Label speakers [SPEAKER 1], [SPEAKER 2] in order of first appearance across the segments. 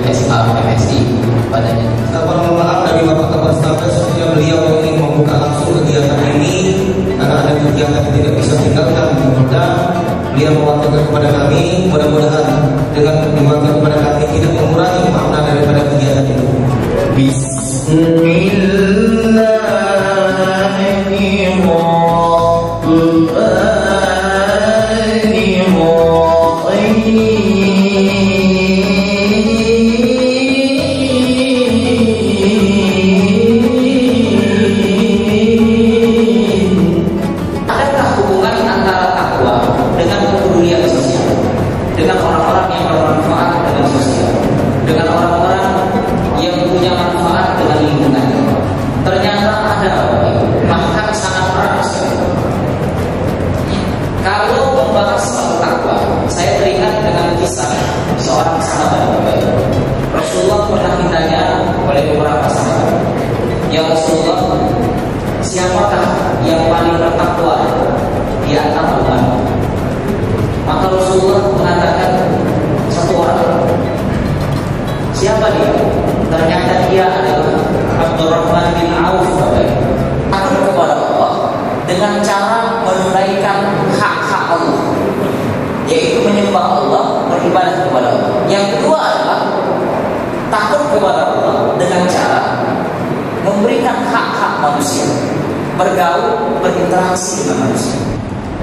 [SPEAKER 1] MSI padanya.
[SPEAKER 2] Kita mohon maaf dari Bapak Kepala Staf sebenarnya beliau ingin membuka langsung kegiatan ini karena ada kegiatan yang tidak bisa tinggalkan. Mudah beliau mewakilkan kepada kami, mudah-mudahan dengan mewakilkan kepada kami tidak mengurangi makna daripada kegiatan itu.
[SPEAKER 1] Dengan orang-orang yang bermanfaat dengan sosial, dengan orang-orang yang punya manfaat dengan lingkungan. Ternyata ada bahkan sangat erat. Kalau membahas soal takwa, saya teringat dengan kisah seorang sahabat baik. Rasulullah pernah ditanya oleh beberapa sahabat, ya Rasulullah, siapakah yang paling bertakwa di antara umat? Maka Rasulullah mengatakan satu orang. Siapa dia? Ternyata dia adalah Abdurrahman bin Auf. Takut kepada Allah dengan cara menunaikan hak-hak Allah, yaitu menyembah Allah, beribadah kepada Allah. Yang kedua adalah takut kepada Allah dengan cara memberikan hak-hak manusia, bergaul, berinteraksi dengan manusia.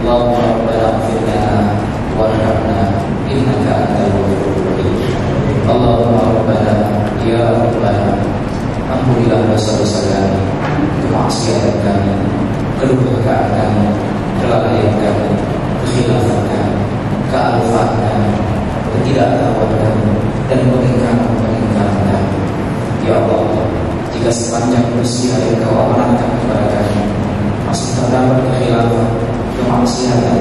[SPEAKER 1] Allahumma rabbana ighfirna warhamna innaka antal ghafurur rahim. Allahumma rabbana ya rabbana, ampunilah dosa-dosa kami, kemaksiatan kami, kedurhakaan kami, kelalaian kami, kekhilafan kami, kealfaan kami, ketidaktahuan kami, dan pengingkaran kami. Ya Allah, jika sepanjang usia yang Kau amanahkan kepada kami masih terdapat kekhilafan, kemaksiatan,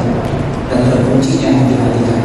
[SPEAKER 1] dan terpuncinya hati-hati kami,